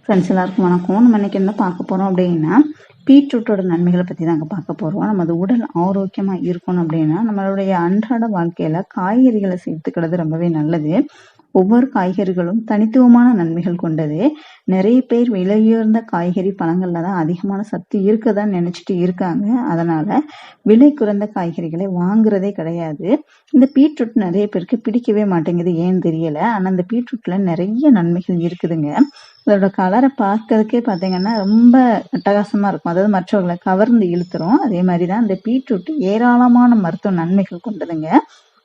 Friends எல்லாருக்கும் வணக்கம். நம்ம இன்னைக்கு என்ன பார்க்க போறோம் அப்படின்னா, பீட்ரூட்டோட நன்மைகளை பத்தி தாங்க பார்க்க போறோம். நமது உடல் ஆரோக்கியமா இருக்கணும் அப்படின்னா, நம்மளுடைய அன்றாட வாழ்க்கையில காய்கறிகளை சேர்த்துக்கிறது ரொம்பவே நல்லது. ஒவ்வொரு காய்கறிகளும் தனித்துவமான நன்மைகள் கொண்டது. நிறைய பேர் விலையுயர்ந்த காய்கறி பழங்கள்ல தான் அதிகமான சத்து இருக்கதான் நினைச்சிட்டு இருக்காங்க. அதனால விலை குறைந்த காய்கறிகளை வாங்குறதே கிடையாது. இந்த பீட்ரூட் நிறைய பேருக்கு பிடிக்கவே மாட்டேங்குது, ஏன்னு தெரியல. ஆனா இந்த பீட்ரூட்ல நிறைய நன்மைகள் இருக்குதுங்க. அதோட கலரை பார்க்கறதுக்கே பார்த்தீங்கன்னா ரொம்ப அட்டகாசமா இருக்கும். அதாவது மற்றவர்களை கவர்ந்து இழுத்துரும். அதே மாதிரிதான் இந்த பீட்ரூட் ஏராளமான மருத்துவ நன்மைகள் கொண்டதுங்க.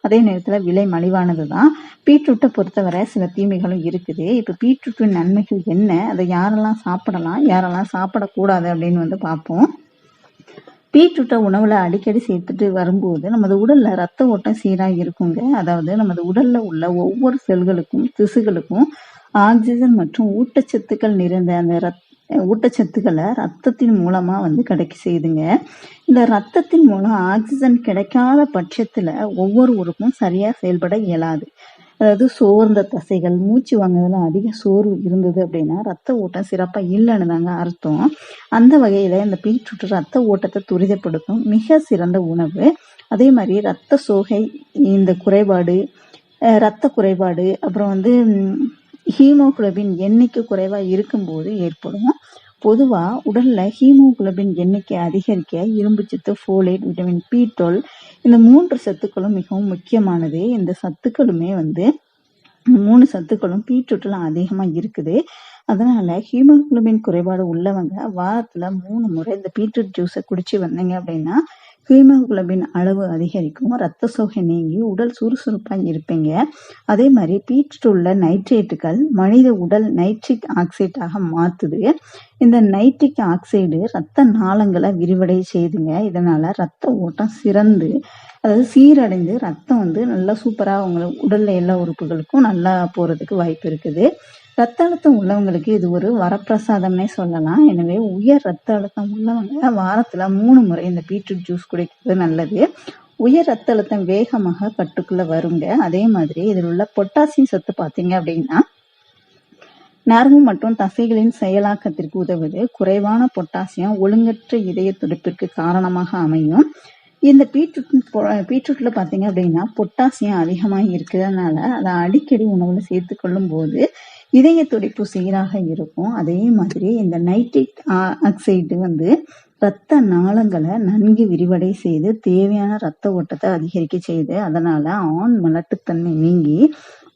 அதே நேரத்துல விலை மலிவானது தான். பீட்ரூட்டை பொறுத்தவரை சில தீமைகளும் இருக்குது. இப்ப பீட்ரூட்டின் நன்மைகள் என்ன, அதை யாரெல்லாம் சாப்பிடலாம், யாரெல்லாம் சாப்பிடக்கூடாது அப்படின்னு பார்ப்போம். பீட்ரூட்டை உணவுல அடிக்கடி சேர்த்துட்டு வரும்போது நமது உடல்ல ரத்த ஓட்டம் சீராக இருக்குங்க. அதாவது நமது உடல்ல உள்ள ஒவ்வொரு செல்களுக்கும் திசுகளுக்கும் ஆக்சிஜன் மற்றும் ஊட்டச்சத்துக்கள் நிறைந்த அந்த ஊட்டச்சத்துக்களை ரத்தத்தின் மூலமா கிடைக்க செய்யுதுங்க. இந்த ரத்தத்தின் மூலம் ஆக்சிஜன் கிடைக்காத பட்சத்துல ஒவ்வொரு உறுப்பும் சரியா செயல்பட இயலாது. அதாவது சோர்ந்த தசைகள், மூச்சு வாங்குறதுல அதிக சோர்வு இருந்தது அப்படின்னா ரத்த ஓட்டம் சிறப்பா இல்லைன்னு தாங்க அர்த்தம். அந்த வகையில இந்த பீட்ரூட் ரத்த ஓட்டத்தை துரிதப்படுத்தும் மிக சிறந்த உணவு. அதே மாதிரி ரத்த சோகை, இந்த குறைபாடு, ரத்த குறைபாடு, அப்புறம் ஹீமோகுளோபின் எண்ணிக்கை குறைவா இருக்கும்போது ஏற்படும். பொதுவா உடல்ல ஹீமோகுளோபின் எண்ணிக்கை அதிகரிக்க இரும்புச்சத்து, ஃபோலேட், விட்டமின் B12 இந்த 3 சத்துக்களும் மிகவும் முக்கியமானது. இந்த சத்துக்களுமே 3 சத்துக்களும் பீட்ரூட்ல அதிகமா இருக்குது. அதனால ஹீமோகுளோபின் குறைபாடு உள்ளவங்க வாரத்துல 3 முறை இந்த பீட்ரூட் ஜூஸை குடிச்சு வந்தீங்க அப்படின்னா ஹீமோகுளோபின் அளவு அதிகரிக்கும், ரத்த சோகை நீங்கி உடல் சுறுசுறுப்பா இருப்பீங்க. அதே மாதிரி பீட்ரூட் உள்ள நைட்ரேட்டுகள் மனித உடல் நைட்ரிக் ஆக்சைடாக மாத்துது. இந்த நைட்ரிக் ஆக்சைடு ரத்த நாளங்களை விரிவடை செய்துங்க. இதனால ரத்த ஓட்டம் அதாவது சீரடைந்து ரத்தம் நல்லா சூப்பரா உங்களை உடல்ல எல்லா உறுப்புகளுக்கும் நல்லா போறதுக்கு வாய்ப்பு இருக்குது. ரத்த அழுத்தம் உள்ளவங்களுக்கு இது ஒரு வரப்பிரசாதம்னே சொல்லலாம். எனவே உயர் ரத்த அழுத்தம் உள்ளவங்க வாரத்துல 3 முறை இந்த பீட்ரூட் ஜூஸ் குடிக்கிறது நல்லது. உயர் ரத்த அழுத்தம் வேகமாக கட்டுக்குள்ள வருங்க. அதே மாதிரி இதில் உள்ள பொட்டாசியம் சத்து பார்த்தீங்க அப்படின்னா நரம்பு மற்றும் தசைகளின் செயலாக்கத்திற்கு உதவுது. குறைவான பொட்டாசியம் ஒழுங்கற்ற இதய துடிப்பிற்கு காரணமாக அமையும். இந்த பீட்ரூட்ல பார்த்தீங்க அப்படின்னா பொட்டாசியம் அதிகமாக இருக்கிறதுனால அதை அடிக்கடி உணவுல சேர்த்து கொள்ளும் போது இதய துடிப்பு சீராக இருக்கும். அதே மாதிரி இந்த நைட்ரிக் ஆக்சைடு ரத்த நாளங்களை நன்கு விரிவடை செய்து தேவையான ரத்த ஓட்டத்தை அதிகரிக்க செய்யுது. அதனால ஆண் மலட்டுத்தன்மை நீங்கி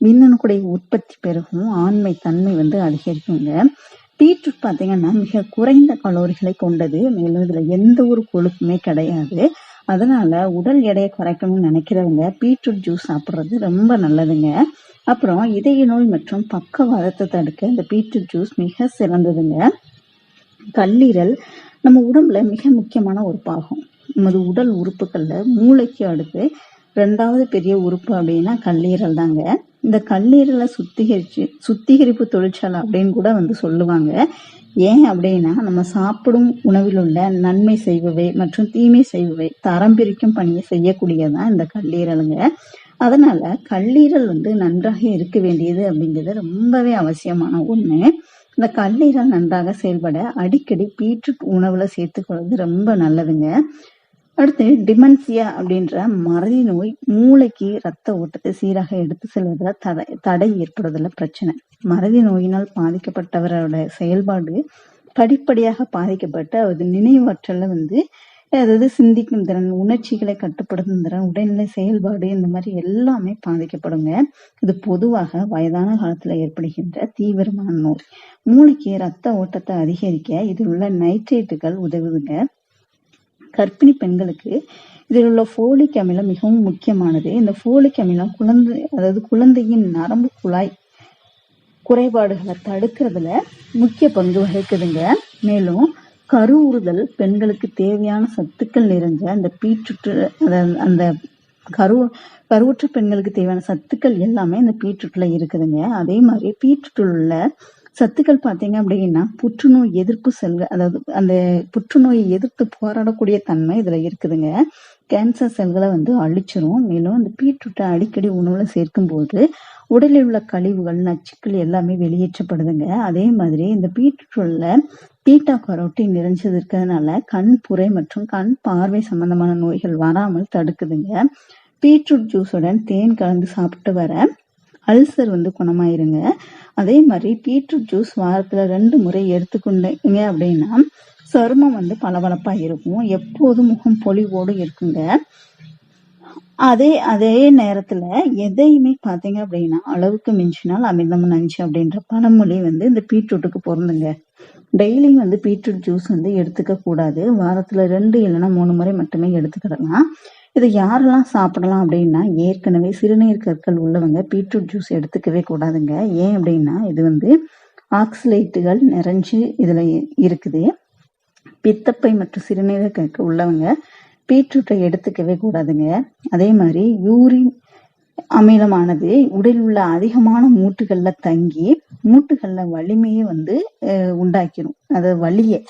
மின்னணுக்குடைய உற்பத்தி பெருகும், ஆண்மை தன்மை அதிகரிக்குங்க. பீட்ரூட் பார்த்தீங்கன்னா மிக குறைந்த கலோரிகளை கொண்டது. மேலும் இதுல எந்த ஒரு கொழுப்புமே கிடையாது. அதனால உடல் எடையை குறைக்கணும்னு நினைக்கிறவங்க பீட்ரூட் ஜூஸ் சாப்பிட்றது ரொம்ப நல்லதுங்க. அப்புறம் இதய நோய் மற்றும் பக்கவாதத்தை தடுக்க இந்த பீட்ரூட் ஜூஸ் மிக சிறந்ததுங்க. கல்லீரல் நம்ம உடம்புல மிக முக்கியமான ஒரு பாகம். நமது உடல் உறுப்புகள்ல மூளைக்கு அடுத்து 2வது பெரிய உறுப்பு அப்படின்னா கல்லீரல் தாங்க. இந்த கல்லீரலை சுத்திகரிப்பு தொழிற்சாலை அப்படின்னு கூட சொல்லுவாங்க. ஏன் அப்படின்னா நம்ம சாப்பிடும் உணவில் உள்ள நன்மை செய்பவை மற்றும் தீமை செய்பவை தரம் பிரிக்கும் பணியை செய்யக்கூடியதான் இந்த கல்லீரலுங்க. அதனால கல்லீரல் நன்றாக இருக்க வேண்டியது அப்படிங்கிறது ரொம்பவே அவசியமான ஒண்ணு. இந்த கல்லீரல் நன்றாக செயல்பட அடிக்கடி பீட்ரூட் உணவுல சேர்த்துக்கொள்வது ரொம்ப நல்லதுங்க. அடுத்து டிமென்சியா அப்படின்ற மறதி நோய் மூளைக்கு ரத்த ஓட்டத்தை சீராக எடுத்து செல்வதில் தடை ஏற்படுவதில் பிரச்சனை. மறதி நோயினால் பாதிக்கப்பட்டவரோட செயல்பாடு படிப்படியாக பாதிக்கப்பட்டு அது நினைவாற்றல அதாவது சிந்திக்கும் திறன், உணர்ச்சிகளை கட்டுப்படுத்தும் திறன், உடல்நிலை செயல்பாடு இந்த மாதிரி எல்லாமே பாதிக்கப்படுங்க. இது பொதுவாக வயதான காலத்துல ஏற்படுகின்ற தீவிரமான நோய். மூளைக்கு ரத்த ஓட்டத்தை அதிகரிக்க இதில் உள்ள நைட்ரேட்டுகள் உதவுதுங்க. கர்ப்பிணி பெண்களுக்கு இதில் உள்ள ஃபோலிக் அமிலம் மிகவும் முக்கியமானது. இந்த ஃபோலிக் அமிலம் குழந்தையின் நரம்பு குழாய் குறைபாடுகளை தடுக்கிறதுல முக்கிய பங்கு வகிக்குதுங்க. மேலும் கருவுறுதல் பெண்களுக்கு தேவையான சத்துக்கள் நிறைஞ்ச அந்த பீட்ரூட், அந்த கருவுற்ற பெண்களுக்கு தேவையான சத்துக்கள் எல்லாமே இந்த பீட்ரூட்ல இருக்குதுங்க. அதே மாதிரி பீட்ரூட்ல உள்ள சத்துக்கள் பார்த்தீங்க அப்படின்னா புற்றுநோய் எதிர்ப்பு செல்கள், அதாவது அந்த புற்றுநோயை எதிர்த்து போராடக்கூடிய தன்மை இதுல இருக்குதுங்க. கேன்சர் செல்களை வந்து அழிச்சிரும். மேலும் அந்த பீட்ரூட்டை அடிக்கடி உணவுல சேர்க்கும்போது உடலில் உள்ள கழிவுகள், நச்சுக்கள் எல்லாமே வெளியேற்றப்படுதுங்க. அதே மாதிரி இந்த பீட்ரூட்ல பீட்டா கரோட்டின் நிறைஞ்சது இருக்கிறதுனால கண் புரை மற்றும் கண் பார்வை சம்பந்தமான நோய்கள் வராமல் தடுக்குதுங்க. பீட்ரூட் ஜூஸுடன் தேன் கலந்து சாப்பிட்டு வர அல்சர் வந்து குணமாயிருங்க. அதே மாதிரி பீட்ரூட் ஜூஸ் வாரத்துல 2 முறை எடுத்துக்கொண்டீங்க அப்படின்னா சருமம் வந்து பளபளப்பா இருக்கும். எப்போதும் முகம் பொலிவோடு இருக்குங்க. அதே நேரத்துல எதையுமே பாத்தீங்க அப்படின்னா அளவுக்கு மிஞ்சினால் அமிர்தம் நஞ்சு அப்படின்ற பழமொழி வந்து இந்த பீட்ரூட்டுக்கு பொருந்துங்க. டெய்லியும் வந்து பீட்ரூட் ஜூஸ் வந்து எடுத்துக்க கூடாது. வாரத்துல 2 இல்லைன்னா 3 முறை மட்டுமே எடுத்துக்கிடலாம். இதை யாரெல்லாம் சாப்பிடலாம் அப்படின்னா ஏற்கனவே சிறுநீர் கற்கள் உள்ளவங்க பீட்ரூட் ஜூஸ் எடுத்துக்கவே கூடாதுங்க. ஏன் அப்படின்னா இது வந்து ஆக்சலேட்டுகள் நிறைஞ்சு இதுல இருக்குது. பித்தப்பை மற்றும் சிறுநீரக கற்கள் உள்ளவங்க பீட்ரூட்டை எடுத்துக்கவே கூடாதுங்க. அதே மாதிரி யூரின் அமிலமானது உடலில் உள்ள அதிகமான மூட்டுகள்ல தங்கி மூட்டுகள்ல வலிமையை வந்து உண்டாக்கிடும். அது வலியை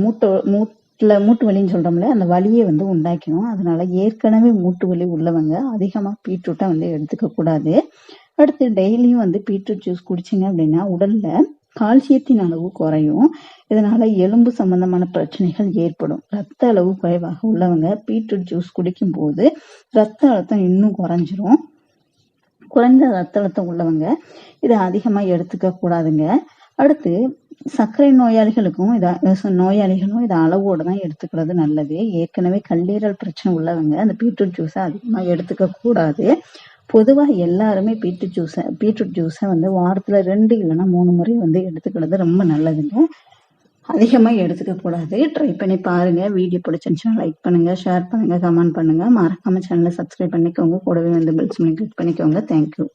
மூட்டு வலின்னு சொல்றோம்ல, அந்த வலியை வந்து உண்டாக்கணும். அதனால ஏற்கனவே மூட்டு வலி உள்ளவங்க அதிகமா பீட்ரூட்டை வந்து எடுத்துக்க கூடாது. அடுத்து டெய்லியும் வந்து பீட்ரூட் ஜூஸ் குடிச்சிங்க அப்படின்னா உடல்ல கால்சியத்தின் அளவு குறையும். இதனால எலும்பு சம்பந்தமான பிரச்சனைகள் ஏற்படும். ரத்த அளவு குறைவாக உள்ளவங்க பீட்ரூட் ஜூஸ் குடிக்கும் போது ரத்த அழுத்தம் இன்னும் குறைஞ்சிரும். குறைந்த ரத்த அழுத்தம் உள்ளவங்க இதை அதிகமா எடுத்துக்க கூடாதுங்க. அடுத்து சர்க்கரை நோயாளிகளும் இதை அளவோடு தான் எடுத்துக்கிறது நல்லது. ஏற்கனவே கல்லீரல் பிரச்சனை உள்ளவங்க அந்த பீட்ரூட் ஜூஸை அதிகமா எடுத்துக்க கூடாது. பொதுவாக எல்லாருமே பீட்ரூட் ஜூஸை வந்து வாரத்துல 2 இல்லைன்னா 3 முறை வந்து எடுத்துக்கிறது ரொம்ப நல்லதுங்க. அதிகமா எடுத்துக்க கூடாது. ட்ரை பண்ணி பாருங்க. வீடியோ பிடிச்சிருந்துச்சுன்னா லைக் பண்ணுங்க, ஷேர் பண்ணுங்க, கமெண்ட் பண்ணுங்க. மறக்காம சேனலை சப்ஸ்கிரைப் பண்ணிக்கோங்க. கூடவே வந்து பெல் சிம்னி கிளிக் பண்ணிக்கோங்க. தேங்க்யூ.